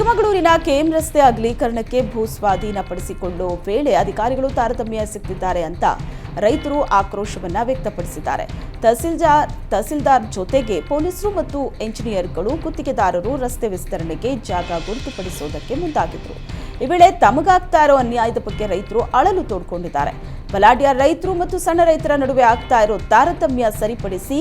ಚಿಕ್ಕಮಗಳೂರಿನ ಕೆಎಂ ರಸ್ತೆ ಅಗಲೀಕರಣಕ್ಕೆ ಭೂ ಸ್ವಾಧೀನಪಡಿಸಿಕೊಳ್ಳುವ ವೇಳೆ ಅಧಿಕಾರಿಗಳು ತಾರತಮ್ಯ ಎಸಗುತ್ತಿದ್ದಾರೆ ಅಂತ ರೈತರು ಆಕ್ರೋಶವನ್ನ ವ್ಯಕ್ತಪಡಿಸಿದ್ದಾರೆ. ತಹಸೀಲ್ದಾರ್ ಜೊತೆಗೆ ಪೊಲೀಸರು ಮತ್ತು ಎಂಜಿನಿಯರ್ಗಳು ಗುತ್ತಿಗೆದಾರರು ರಸ್ತೆ ವಿಸ್ತರಣೆಗೆ ಜಾಗ ಗುರುತುಪಡಿಸುವುದಕ್ಕೆ ಮುಂದಾಗಿದ್ರು. ಈ ವೇಳೆ ತಮಗಾಗ್ತಾ ಇರೋ ಅನ್ಯಾಯದ ಬಗ್ಗೆ ರೈತರು ಅಳಲು ತೋಡ್ಕೊಂಡಿದ್ದಾರೆ. ಬಲಾಢ್ಯ ರೈತರು ಮತ್ತು ಸಣ್ಣ ರೈತರ ನಡುವೆ ಆಗ್ತಾ ಇರೋ ತಾರತಮ್ಯ ಸರಿಪಡಿಸಿ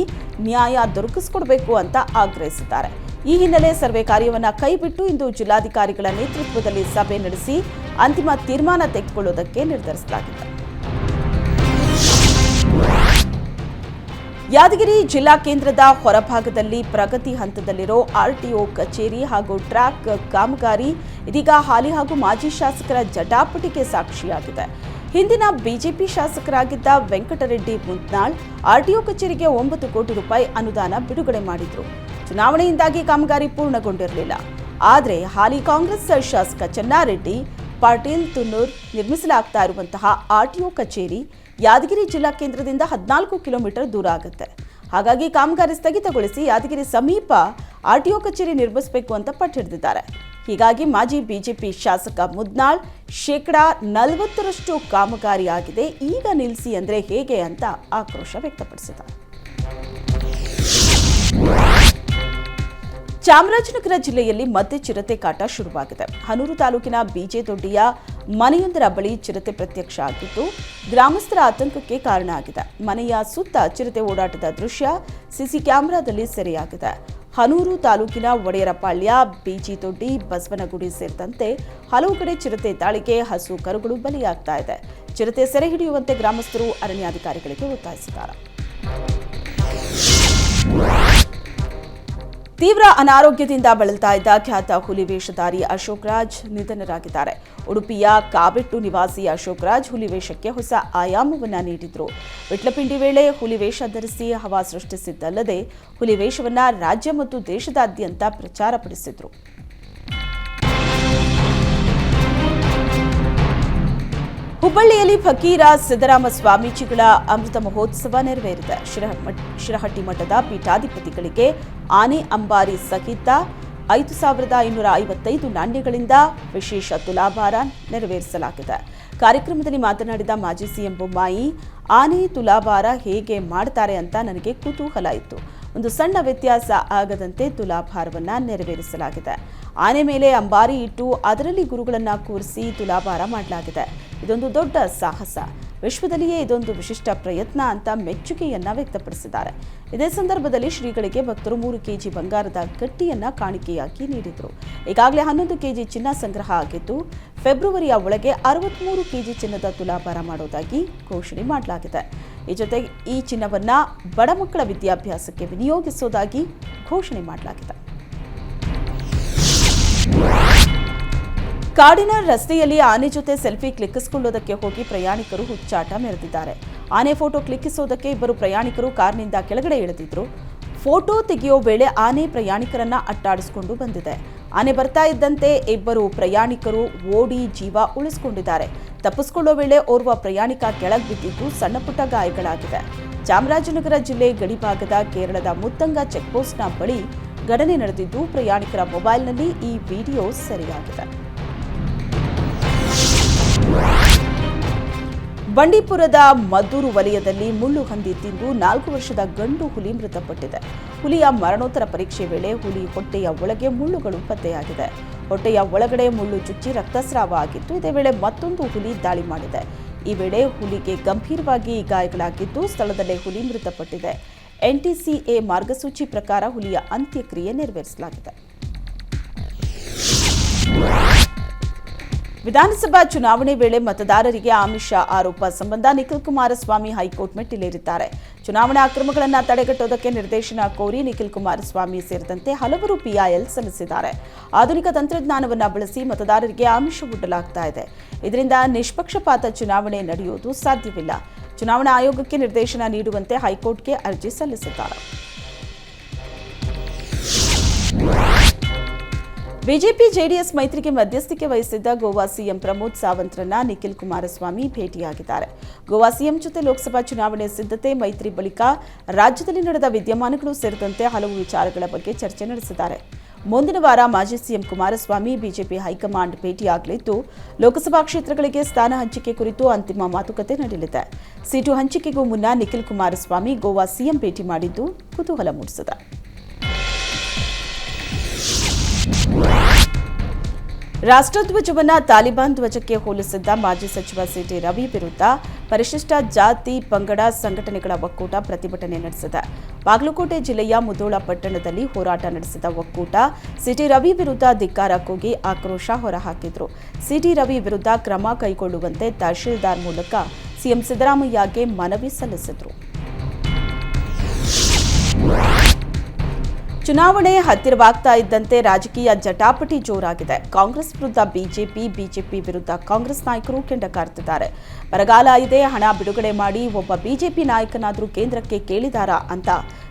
ನ್ಯಾಯ ದೊರಕಿಸಿಕೊಡಬೇಕು ಅಂತ ಆಗ್ರಹಿಸಿದ್ದಾರೆ. ಈ ಹಿನ್ನೆಲೆ ಸರ್ವೆ ಕಾರ್ಯವನ್ನು ಕೈಬಿಟ್ಟು ಇಂದು ಜಿಲ್ಲಾಧಿಕಾರಿಗಳ ನೇತೃತ್ವದಲ್ಲಿ ಸಭೆ ನಡೆಸಿ ಅಂತಿಮ ತೀರ್ಮಾನ ತೆಗೆದುಕೊಳ್ಳುವುದಕ್ಕೆ ನಿರ್ಧರಿಸಲಾಗಿದೆ. ಯಾದಗಿರಿ ಜಿಲ್ಲಾ ಕೇಂದ್ರದ ಹೊರಭಾಗದಲ್ಲಿ ಪ್ರಗತಿ ಹಂತದಲ್ಲಿರೋ ಆರ್ಟಿಒ ಕಚೇರಿ ಹಾಗೂ ಟ್ರ್ಯಾಕ್ ಕಾಮಗಾರಿ ಇದೀಗ ಹಾಲಿ ಹಾಗೂ ಮಾಜಿ ಶಾಸಕರ ಜಟಾಪಟಿಗೆ ಸಾಕ್ಷಿಯಾಗಿದೆ. ಹಿಂದಿನ ಬಿಜೆಪಿ ಶಾಸಕರಾಗಿದ್ದ ವೆಂಕಟರೆಡ್ಡಿ ಮುದ್ನಾಳ್ ಆರ್ಟಿಒ ಕಚೇರಿಗೆ 9 ಕೋಟಿ ರೂಪಾಯಿ ಅನುದಾನ ಬಿಡುಗಡೆ ಮಾಡಿದ್ರು. ಚುನಾವಣೆಯಿಂದಾಗಿ ಕಾಮಗಾರಿ ಪೂರ್ಣಗೊಂಡಿರಲಿಲ್ಲ. ಆದರೆ ಹಾಲಿ ಕಾಂಗ್ರೆಸ್ ಶಾಸಕ ಚೆನ್ನಾರೆಡ್ಡಿ ಪಾಟೀಲ್ ತುನ್ನೂರ್ ನಿರ್ಮಿಸಲಾಗ್ತಾ ಇರುವಂತಹ ಆರ್ಟಿಒ ಕಚೇರಿ ಯಾದಗಿರಿ ಜಿಲ್ಲಾ ಕೇಂದ್ರದಿಂದ 14 ಕಿಲೋಮೀಟರ್ ದೂರ ಆಗುತ್ತೆ. ಹಾಗಾಗಿ ಕಾಮಗಾರಿ ಸ್ಥಗಿತಗೊಳಿಸಿ ಯಾದಗಿರಿ ಸಮೀಪ ಆರ್ಟಿಒ ಕಚೇರಿ ನಿರ್ಮಿಸಬೇಕು ಅಂತ ಪಟ್ಟು ಹಿಡಿದಿದ್ದಾರೆ. ಹೀಗಾಗಿ ಮಾಜಿ ಬಿಜೆಪಿ ಶಾಸಕ ಮುದ್ನಾಳ್ ಶೇಕಡಾ 40ರಷ್ಟು ಕಾಮಗಾರಿ ಆಗಿದೆ, ಈಗ ನಿಲ್ಲಿಸಿ ಅಂದ್ರೆ ಹೇಗೆ ಅಂತ ಆಕ್ರೋಶ ವ್ಯಕ್ತಪಡಿಸಿದ್ದಾರೆ. ಚಾಮರಾಜನಗರ ಜಿಲ್ಲೆಯಲ್ಲಿ ಮತ್ತೆ ಚಿರತೆ ಕಾಟ ಶುರುವಾಗಿದೆ. ಹನೂರು ತಾಲೂಕಿನ ಬಿಜೆದೊಡ್ಡಿಯ ಮನೆಯೊಂದರ ಬಳಿ ಚಿರತೆ ಪ್ರತ್ಯಕ್ಷ ಆಗಿದ್ದು ಗ್ರಾಮಸ್ಥರ ಆತಂಕಕ್ಕೆ ಕಾರಣ ಆಗಿದೆ. ಮನೆಯ ಸುತ್ತ ಚಿರತೆ ಓಡಾಟದ ದೃಶ್ಯ ಸಿಸಿ ಕ್ಯಾಮೆರಾದಲ್ಲಿ ಸೆರೆಯಾಗಿದೆ. ಹನೂರು ತಾಲೂಕಿನ ಒಡೆಯರಪಾಳ್ಯ, ಬಿಜಿದೊಡ್ಡಿ, ಬಸವನಗುಡಿ ಸೇರಿದಂತೆ ಹಲವು ಕಡೆ ಚಿರತೆ ದಾಳಿಗೆ ಹಸು ಕರುಗಳು ಬಲಿಯಾಗ್ತಾ ಇದೆ. ಚಿರತೆ ಸೆರೆ ಹಿಡಿಯುವಂತೆ ಗ್ರಾಮಸ್ಥರು ಅರಣ್ಯಾಧಿಕಾರಿಗಳಿಗೆ ಒತ್ತಾಯಿಸಿದ್ದಾರೆ. ತೀವ್ರ ಅನಾರೋಗ್ಯದಿಂದ ಬಳಲ್ತಾ ಇದ್ದ ಖ್ಯಾತ ಹುಲಿ ವೇಷಧಾರಿ ಅಶೋಕ್ ರಾಜ್ ನಿಧನರಾಗಿದ್ದಾರೆ. ಉಡುಪಿಯ ಕಾಬೆಟ್ಟು ನಿವಾಸಿ ಅಶೋಕ್ ರಾಜ್ ಹುಲಿ ವೇಷಕ್ಕೆ ಹೊಸ ಆಯಾಮವನ್ನ ನೀಡಿದ್ರು. ವಿಟ್ಲಪಿಂಡಿ ವೇಳೆ ಹುಲಿ ವೇಷ ಧರಿಸಿ ಹವಾ ಸೃಷ್ಟಿಸಿದ್ದಲ್ಲದೆ ಹುಲಿ ವೇಷವನ್ನ ರಾಜ್ಯ ಮತ್ತು ದೇಶದಾದ್ಯಂತ ಪ್ರಚಾರಪಡಿಸಿದ್ರು. ಹುಬ್ಬಳ್ಳಿಯಲ್ಲಿ ಫಕೀರ ಸಿದ್ದರಾಮ ಸ್ವಾಮೀಜಿಗಳ ಅಮೃತ ಮಹೋತ್ಸವ ನೆರವೇರಿದೆ. ಶಿರಹಟ್ಟಿ ಮಠದ ಪೀಠಾಧಿಪತಿಗಳಿಗೆ ಆನೆ ಅಂಬಾರಿ ಸಹಿತ 5,555 ನಾಣ್ಯಗಳಿಂದ ವಿಶೇಷ ತುಲಾಭಾರ ನೆರವೇರಿಸಲಾಗಿದೆ. ಕಾರ್ಯಕ್ರಮದಲ್ಲಿ ಮಾತನಾಡಿದ ಮಾಜಿ ಸಿಎಂ ಬೊಮ್ಮಾಯಿ, ಆನೆ ತುಲಾಭಾರ ಹೇಗೆ ಮಾಡ್ತಾರೆ ಅಂತ ನನಗೆ ಕುತೂಹಲ ಇತ್ತು. ಒಂದು ಸಣ್ಣ ವ್ಯತ್ಯಾಸ ಆಗದಂತೆ ತುಲಾಭಾರವನ್ನ ನೆರವೇರಿಸಲಾಗಿದೆ. ಆನೆ ಮೇಲೆ ಅಂಬಾರಿ ಇಟ್ಟು ಅದರಲ್ಲಿ ಗುರುಗಳನ್ನ ಕೂರಿಸಿ ತುಲಾಭಾರ ಮಾಡಲಾಗಿದೆ. ಇದೊಂದು ದೊಡ್ಡ ಸಾಹಸ, ವಿಶ್ವದಲ್ಲಿಯೇ ಇದೊಂದು ವಿಶಿಷ್ಟ ಪ್ರಯತ್ನ ಅಂತ ಮೆಚ್ಚುಗೆಯನ್ನ ವ್ಯಕ್ತಪಡಿಸಿದ್ದಾರೆ. ಇದೇ ಸಂದರ್ಭದಲ್ಲಿ ಶ್ರೀಗಳಿಗೆ ಭಕ್ತರು 3 ಕೆಜಿ ಬಂಗಾರದ ಗಟ್ಟಿಯನ್ನ ಕಾಣಿಕೆಯಾಗಿ ನೀಡಿದರು. ಈಗಾಗಲೇ 11 ಕೆಜಿ ಚಿನ್ನ ಸಂಗ್ರಹ ಆಗಿದ್ದು ಫೆಬ್ರವರಿಯ ಒಳಗೆ 63 ಕೆಜಿ ಚಿನ್ನದ ತುಲಾಭಾರ ಮಾಡೋದಾಗಿ ಘೋಷಣೆ ಮಾಡಲಾಗಿದೆ. ಈ ಜೊತೆಗೆ ಈ ಚಿನ್ನವನ್ನ ಬಡ ಮಕ್ಕಳ ವಿದ್ಯಾಭ್ಯಾಸಕ್ಕೆ ವಿನಿಯೋಗಿಸುವುದಾಗಿ ಘೋಷಣೆ ಮಾಡಲಾಗಿದೆ. ಕಾಡಿನ ರಸ್ತೆಯಲ್ಲಿ ಆನೆ ಜೊತೆ ಸೆಲ್ಫಿ ಕ್ಲಿಕ್ಕಿಸಿಕೊಳ್ಳುವುದಕ್ಕೆ ಹೋಗಿ ಪ್ರಯಾಣಿಕರು ಹುಚ್ಚಾಟ ಮೆರೆದಿದ್ದಾರೆ. ಆನೆ ಫೋಟೋ ಕ್ಲಿಕ್ಕಿಸುವುದಕ್ಕೆ ಇಬ್ಬರು ಪ್ರಯಾಣಿಕರು ಕಾರ್ನಿಂದ ಕೆಳಗಡೆ ಇಳಿದಿದ್ರು. ಫೋಟೋ ತೆಗೆಯೋ ವೇಳೆ ಆನೆ ಪ್ರಯಾಣಿಕರನ್ನ ಅಟ್ಟಾಡಿಸಿಕೊಂಡು ಬಂದಿದೆ. ಆನೆ ಬರ್ತಾ ಇದ್ದಂತೆ ಇಬ್ಬರು ಪ್ರಯಾಣಿಕರು ಓಡಿ ಜೀವ ಉಳಿಸಿಕೊಂಡಿದ್ದಾರೆ. ತಪ್ಪಿಸಿಕೊಳ್ಳೋ ವೇಳೆ ಓರ್ವ ಪ್ರಯಾಣಿಕ ಕೆಳಗೆ ಬಿದ್ದಿದ್ದು ಸಣ್ಣಪುಟ್ಟ ಗಾಯಗಳಾಗಿದೆ. ಚಾಮರಾಜನಗರ ಜಿಲ್ಲೆ ಗಡಿಭಾಗದ ಕೇರಳದ ಮುತ್ತಂಗ ಚೆಕ್ಪೋಸ್ಟ್ನ ಬಳಿ ಘಟನೆ ನಡೆದಿದ್ದು ಪ್ರಯಾಣಿಕರ ಮೊಬೈಲ್ನಲ್ಲಿ ಈ ವಿಡಿಯೋ ಸೆರೆಯಾಗಿದೆ. ಬಂಡೀಪುರದ ಮದ್ದೂರು ವಲಯದಲ್ಲಿ ಮುಳ್ಳು ಹಂದಿ ತಿಂದು 4 ವರ್ಷದ ಗಂಡು ಹುಲಿ ಮೃತಪಟ್ಟಿದೆ. ಹುಲಿಯ ಮರಣೋತ್ತರ ಪರೀಕ್ಷೆ ವೇಳೆ ಹುಲಿ ಹೊಟ್ಟೆಯ ಒಳಗೆ ಮುಳ್ಳುಗಳು ಪತ್ತೆಯಾಗಿದೆ. ಹೊಟ್ಟೆಯ ಒಳಗಡೆ ಮುಳ್ಳು ಚುಚ್ಚಿ ರಕ್ತಸ್ರಾವ ಆಗಿತ್ತು. ಇದೇ ವೇಳೆ ಮತ್ತೊಂದು ಹುಲಿ ದಾಳಿ ಮಾಡಿದೆ. ಈ ವೇಳೆ ಹುಲಿಗೆ ಗಂಭೀರವಾಗಿ ಗಾಯಗಳಾಗಿದ್ದು ಸ್ಥಳದಲ್ಲೇ ಹುಲಿ ಮೃತಪಟ್ಟಿದೆ. ಎನ್ಟಿಸಿಎ ಮಾರ್ಗಸೂಚಿ ಪ್ರಕಾರ ಹುಲಿಯ ಅಂತ್ಯಕ್ರಿಯೆ ನೆರವೇರಿಸಲಾಗಿದೆ. ವಿಧಾನಸಭಾ ಚುನಾವಣೆ ವೇಳೆ ಮತದಾರರಿಗೆ ಆಮಿಷ ಆರೋಪ ಸಂಬಂಧ ನಿಖಿಲ್ ಕುಮಾರಸ್ವಾಮಿ ಹೈಕೋರ್ಟ್ ಮೆಟ್ಟಿಲೇರಿದ್ದಾರೆ. ಚುನಾವಣಾ ಅಕ್ರಮಗಳನ್ನು ತಡೆಗಟ್ಟುವುದಕ್ಕೆ ನಿರ್ದೇಶನ ಕೋರಿ ನಿಖಿಲ್ ಕುಮಾರಸ್ವಾಮಿ ಸೇರಿದಂತೆ ಹಲವರು ಪಿಐಎಲ್ ಸಲ್ಲಿಸಿದ್ದಾರೆ. ಆಧುನಿಕ ತಂತ್ರಜ್ಞಾನವನ್ನು ಬಳಸಿ ಮತದಾರರಿಗೆ ಆಮಿಷವೊಡ್ಡಲಾಗ್ತಾ ಇದೆ. ಇದರಿಂದ ನಿಷ್ಪಕ್ಷಪಾತ ಚುನಾವಣೆ ನಡೆಯುವುದು ಸಾಧ್ಯವಿಲ್ಲ. ಚುನಾವಣಾ ಆಯೋಗಕ್ಕೆ ನಿರ್ದೇಶನ ನೀಡುವಂತೆ ಹೈಕೋರ್ಟ್ಗೆ ಅರ್ಜಿ ಸಲ್ಲಿಸಿದ್ದಾರೆ. ಬಿಜೆಪಿ ಜೆಡಿಎಸ್ ಮೈತ್ರಿಗೆ ಮಧ್ಯಸ್ಥಿಕೆ ವಹಿಸಿದ್ದ ಗೋವಾ ಸಿಎಂ ಪ್ರಮೋದ್ ಸಾವಂತ್ರನ್ನ ನಿಖಿಲ್ ಕುಮಾರಸ್ವಾಮಿ ಭೇಟಿಯಾಗಿದ್ದಾರೆ. ಗೋವಾ ಸಿಎಂ ಜೊತೆ ಲೋಕಸಭಾ ಚುನಾವಣೆ ಸಿದ್ಧತೆ, ಮೈತ್ರಿ ಬಳಿಕ ರಾಜ್ಯದಲ್ಲಿ ನಡೆದ ವಿದ್ಯಮಾನಗಳು ಸೇರಿದಂತೆ ಹಲವು ವಿಚಾರಗಳ ಬಗ್ಗೆ ಚರ್ಚೆ ನಡೆಸಿದ್ದಾರೆ. ಮುಂದಿನ ವಾರ ಮಾಜಿ ಸಿಎಂ ಕುಮಾರಸ್ವಾಮಿ ಬಿಜೆಪಿ ಹೈಕಮಾಂಡ್ ಭೇಟಿಯಾಗಲಿದ್ದು ಲೋಕಸಭಾ ಕ್ಷೇತ್ರಗಳಿಗೆ ಸ್ಥಾನ ಹಂಚಿಕೆ ಕುರಿತು ಅಂತಿಮ ಮಾತುಕತೆ ನಡೆಯಲಿದೆ. ಸೀಟು ಹಂಚಿಕೆಗೂ ಮುನ್ನ ನಿಖಿಲ್ ಕುಮಾರಸ್ವಾಮಿ ಗೋವಾ ಸಿಎಂ ಭೇಟಿ ಮಾಡಿದ್ದು ಕುತೂಹಲ ಮೂಡಿಸಿದೆ. ರಾಷ್ಟ್ರಧ್ವಜವನ್ನು ತಾಲಿಬಾನ್ ಧ್ವಜಕ್ಕೆ ಹೋಲಿಸಿದ್ದ ಮಾಜಿ ಸಚಿವ ಸಿಟಿ ರವಿ ವಿರುದ್ಧ ಪರಿಶಿಷ್ಟ ಜಾತಿ ಪಂಗಡ ಸಂಘಟನೆಗಳ ಒಕ್ಕೂಟ ಪ್ರತಿಭಟನೆ ನಡೆಸಿದೆ. ಬಾಗಲಕೋಟೆ ಜಿಲ್ಲೆಯ ಮುಧೋಳ ಪಟ್ಟಣದಲ್ಲಿ ಹೋರಾಟ ನಡೆಸಿದ ಒಕ್ಕೂಟ ಸಿಟಿ ರವಿ ವಿರುದ್ಧ ಧಿಕ್ಕಾರ ಕೂಗಿ ಆಕ್ರೋಶ ಹೊರಹಾಕಿದ್ರು. ಸಿಟಿ ರವಿ ವಿರುದ್ಧ ಕ್ರಮ ಕೈಗೊಳ್ಳುವಂತೆ ತಹಶೀಲ್ದಾರ್ ಮೂಲಕ ಸಿಎಂ ಸಿದ್ದರಾಮಯ್ಯಗೆ ಮನವಿ ಸಲ್ಲಿಸಿದರು. ಚುನಾವಣೆ ಹತ್ತಿರವಾಗ್ತಾ ಇದ್ದಂತೆ ರಾಜಕೀಯ ಜಟಾಪಟಿ ಜೋರಾಗಿದೆ. ಕಾಂಗ್ರೆಸ್ ವಿರುದ್ಧ ಬಿಜೆಪಿ ವಿರುದ್ಧ ಕಾಂಗ್ರೆಸ್ ನಾಯಕರು ಕೆಂಡ ಕಾರ್ತಿದ್ದಾರೆ. ಬರಗಾಲ ಇದೆ, ಹಣ ಬಿಡುಗಡೆ ಮಾಡಿ ಒಬ್ಬ ಬಿಜೆಪಿ ನಾಯಕನಾದರೂ ಕೇಂದ್ರಕ್ಕೆ ಕೇಳಿದಾರಾ ಅಂತ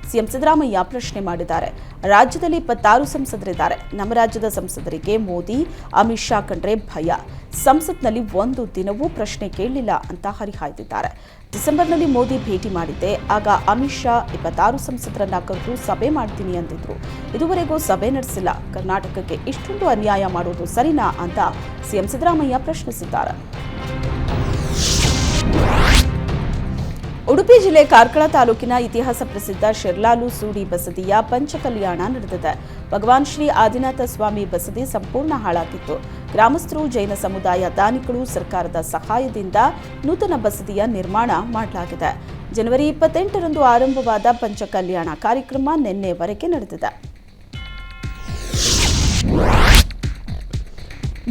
ಸಿಎಂ ಸಿದ್ದರಾಮಯ್ಯ ಪ್ರಶ್ನೆ ಮಾಡಿದ್ದಾರೆ. ರಾಜ್ಯದಲ್ಲಿ 26 ಸಂಸದರಿದ್ದಾರೆ. ನಮ್ಮ ರಾಜ್ಯದ ಸಂಸದರಿಗೆ ಮೋದಿ, ಅಮಿತ್ ಶಾ ಕಂಡ್ರೆ ಭಯ. ಸಂಸತ್ನಲ್ಲಿ ಒಂದು ದಿನವೂ ಪ್ರಶ್ನೆ ಕೇಳಲಿಲ್ಲ ಅಂತ ಹರಿಹಾಯ್ದಿದ್ದಾರೆ. ಡಿಸೆಂಬರ್ನಲ್ಲಿ ಮೋದಿ ಭೇಟಿ ಮಾಡಿದ್ದೆ. ಆಗ ಅಮಿತ್ ಶಾ 26 ಸಂಸದರನ್ನ ಕರೆದು ಸಭೆ ಮಾಡ್ತೀನಿ ಅಂದಿದ್ರು. ಇದುವರೆಗೂ ಸಭೆ ನಡೆಸಿಲ್ಲ. ಕರ್ನಾಟಕಕ್ಕೆ ಇಷ್ಟೊಂದು ಅನ್ಯಾಯ ಮಾಡೋದು ಸರಿನಾ ಅಂತ ಸಿಎಂ ಸಿದ್ದರಾಮಯ್ಯ ಪ್ರಶ್ನಿಸಿದ್ದಾರೆ. ಉಡುಪಿ ಜಿಲ್ಲೆ ಕಾರ್ಕಳ ತಾಲೂಕಿನ ಇತಿಹಾಸ ಪ್ರಸಿದ್ಧ ಶಿರ್ಲಾಲು ಸೂಡಿ ಬಸದಿಯ ಪಂಚಕಲ್ಯಾಣ ನಡೆದಿದೆ. ಭಗವಾನ್ ಶ್ರೀ ಆದಿನಾಥ ಸ್ವಾಮಿ ಬಸದಿ ಸಂಪೂರ್ಣ ಹಾಳಾಗಿತ್ತು. ಗ್ರಾಮಸ್ಥರು, ಜೈನ ಸಮುದಾಯ ದಾನಿಗಳು ಸರ್ಕಾರದ ಸಹಾಯದಿಂದ ನೂತನ ಬಸದಿಯ ನಿರ್ಮಾಣ ಮಾಡಲಾಗಿದೆ. ಜನವರಿ 28ರಂದು ಆರಂಭವಾದ ಪಂಚಕಲ್ಯಾಣ ಕಾರ್ಯಕ್ರಮ ನಿನ್ನೆವರೆಗೆ ನಡೆದಿದೆ.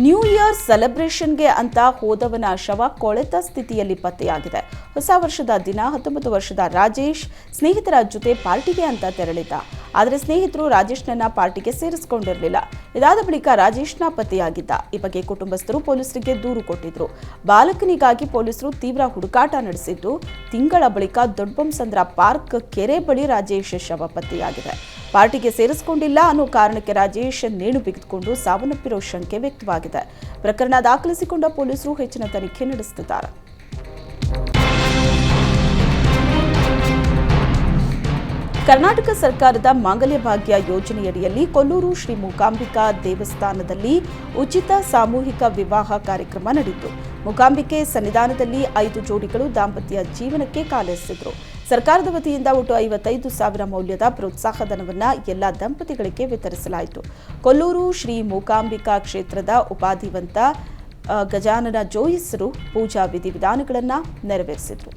ನ್ಯೂ ಇಯರ್ ಸೆಲೆಬ್ರೇಷನ್ಗೆ ಅಂತ ಹೋದವನ ಶವ ಕೊಳೆತ ಸ್ಥಿತಿಯಲ್ಲಿ ಪತ್ತೆಯಾಗಿದೆ. ಹೊಸ ವರ್ಷದ ದಿನ 19 ವರ್ಷದ ರಾಜೇಶ್ ಸ್ನೇಹಿತರ ಜೊತೆ ಪಾರ್ಟಿಗೆ ಅಂತ ತೆರಳಿದ್ದ. ಆದರೆ ಸ್ನೇಹಿತರು ರಾಜೇಶ್ನನ್ನ ಪಾರ್ಟಿಗೆ ಸೇರಿಸಿಕೊಂಡಿರಲಿಲ್ಲ. ಇದಾದ ಬಳಿಕ ರಾಜೇಶ್ನ ಪತ್ತೆಯಾಗಿದ್ದ. ಈ ಬಗ್ಗೆ ಕುಟುಂಬಸ್ಥರು ಪೊಲೀಸರಿಗೆ ದೂರು ಕೊಟ್ಟಿದ್ರು. ಬಾಲಕನಿಗಾಗಿ ಪೊಲೀಸರು ತೀವ್ರ ಹುಡುಕಾಟ ನಡೆಸಿದ್ದು, ತಿಂಗಳ ಬಳಿಕ ದೊಡ್ಡಬೊಮ್ಮಸಂದ್ರ ಪಾರ್ಕ್ ಕೆರೆ ಬಳಿ ರಾಜೇಶ್ ಶವ ಪತ್ತೆಯಾಗಿದೆ. ಪಾರ್ಟಿಗೆ ಸೇರಿಸಿಕೊಂಡಿಲ್ಲ ಅನ್ನೋ ಕಾರಣಕ್ಕೆ ರಾಜೇಶ್ ನೇಣು ಬಿಗಿದುಕೊಂಡು ಸಾವನ್ನಪ್ಪಿರೋ ಶಂಕೆ ವ್ಯಕ್ತವಾಗಿದೆ. ಪ್ರಕರಣ ದಾಖಲಿಸಿಕೊಂಡ ಪೊಲೀಸರು ಹೆಚ್ಚಿನ ತನಿಖೆ ನಡೆಸುತ್ತಿದ್ದಾರೆ. ಕರ್ನಾಟಕ ಸರ್ಕಾರದ ಮಾಂಗಲ್ಯ ಭಾಗ್ಯ ಯೋಜನೆಯಡಿಯಲ್ಲಿ ಕೊಲ್ಲೂರು ಶ್ರೀ ಮೂಕಾಂಬಿಕಾ ದೇವಸ್ಥಾನದಲ್ಲಿ ಉಚಿತ ಸಾಮೂಹಿಕ ವಿವಾಹ ಕಾರ್ಯಕ್ರಮ ನಡೆಯಿತು. ಮೂಕಾಂಬಿಕೆ ಸನ್ನಿಧಾನದಲ್ಲಿ 5 ಜೋಡಿಗಳು ದಾಂಪತ್ಯ ಜೀವನಕ್ಕೆ ಕಾಲೆಸೆದರು. ಸರ್ಕಾರದ ವತಿಯಿಂದ ಒಟ್ಟು 55,000 ಮೌಲ್ಯದ ಪ್ರೋತ್ಸಾಹಧನವನ್ನು ಎಲ್ಲ ದಂಪತಿಗಳಿಗೆ ವಿತರಿಸಲಾಯಿತು. ಕೊಲ್ಲೂರು ಶ್ರೀ ಮೂಕಾಂಬಿಕಾ ಕ್ಷೇತ್ರದ ಉಪಾಧಿವಂತ ಗಜಾನನ ಜೋಯಿಸರು ಪೂಜಾ ವಿಧಿವಿಧಾನಗಳನ್ನು ನೆರವೇರಿಸಿದರು.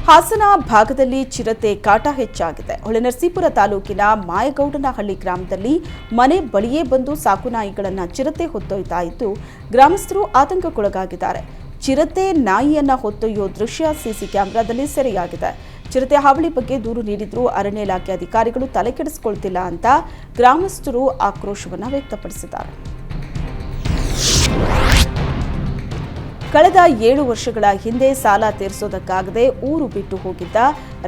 ಹಾಸನ ಭಾಗದಲ್ಲಿ ಚಿರತೆ ಕಾಟ ಹೆಚ್ಚಾಗಿದೆ. ಹೊಳೆನರಸೀಪುರ ತಾಲೂಕಿನ ಮಾಯಗೌಡನಹಳ್ಳಿ ಗ್ರಾಮದಲ್ಲಿ ಮನೆ ಬಳಿಯೇ ಬಂದು ಸಾಕುನಾಯಿಗಳನ್ನು ಚಿರತೆ ಹೊತ್ತೊಯ್ತಾ ಇದ್ದು, ಗ್ರಾಮಸ್ಥರು ಆತಂಕಕ್ಕೊಳಗಾಗಿದ್ದಾರೆ. ಚಿರತೆ ನಾಯಿಯನ್ನ ಹೊತ್ತೊಯ್ಯೋ ದೃಶ್ಯ ಸಿಸಿ ಕ್ಯಾಮೆರಾದಲ್ಲಿ ಸೆರೆಯಾಗಿದೆ. ಚಿರತೆ ಹಾವಳಿ ಬಗ್ಗೆ ದೂರು ನೀಡಿದ್ರೂ ಅರಣ್ಯ ಇಲಾಖೆ ಅಧಿಕಾರಿಗಳು ತಲೆ ಕೆಡಿಸಿಕೊಳ್ತಿಲ್ಲ ಅಂತ ಗ್ರಾಮಸ್ಥರು ಆಕ್ರೋಶವನ್ನು ವ್ಯಕ್ತಪಡಿಸಿದ್ದಾರೆ. ಕಳೆದ 7 ವರ್ಷಗಳ ಹಿಂದೆ ಸಾಲ ತೀರಿಸೋದಕ್ಕಾಗದೆ ಊರು ಬಿಟ್ಟು ಹೋಗಿದ್ದ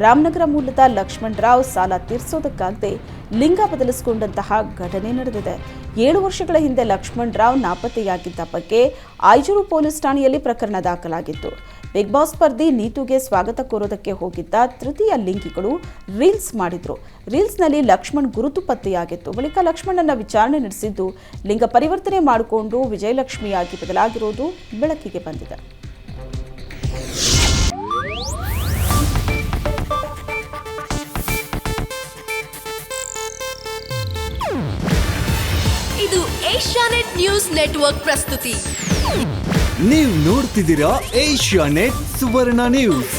ರಾಮನಗರ ಮೂಲದ ಲಕ್ಷ್ಮಣರಾವ್ ಸಾಲ ತೀರಿಸೋದಕ್ಕಾಗದೆ ಲಿಂಗ ಬದಲಿಸಿಕೊಂಡಂತಹ ಘಟನೆ ನಡೆದಿದೆ. 7 ವರ್ಷಗಳ ಹಿಂದೆ ಲಕ್ಷ್ಮಣರಾವ್ ನಾಪತ್ತೆಯಾಗಿದ್ದ ಬಗ್ಗೆ ಆಯ್ಜೂರು ಪೊಲೀಸ್ ಠಾಣೆಯಲ್ಲಿ ಪ್ರಕರಣ ದಾಖಲಾಗಿತ್ತು. ಬಿಗ್ ಬಾಸ್ ಸ್ಪರ್ಧಿ ನೀತುಗೆ ಸ್ವಾಗತ ಕೋರೋದಕ್ಕೆ ಹೋಗಿದ್ದ ತೃತೀಯ ಲಿಂಗಿಗಳು ರೀಲ್ಸ್ ಮಾಡಿದ್ರು. ರೀಲ್ಸ್ನಲ್ಲಿ ಲಕ್ಷ್ಮಣ್ ಗುರುತು ಪತ್ತೆಯಾಗಿತ್ತು. ಬಳಿಕ ಲಕ್ಷ್ಮಣನ ವಿಚಾರಣೆ ನಡೆಸಿದ್ದು, ಲಿಂಗ ಪರಿವರ್ತನೆ ಮಾಡಿಕೊಂಡು ವಿಜಯಲಕ್ಷ್ಮಿಯಾಗಿ ಬದಲಾಗಿರೋದು ಬೆಳಕಿಗೆ ಬಂದಿದೆ. ಇದು ಏಷ್ಯಾನೆಟ್ ನ್ಯೂಸ್ ನೆಟ್ವರ್ಕ್ ಪ್ರಸ್ತುತಿ. ನೀವು ನೋಡ್ತಿದ್ದೀರಾ ಏಷ್ಯಾನೆಟ್ ಸುವರ್ಣ ನ್ಯೂಸ್.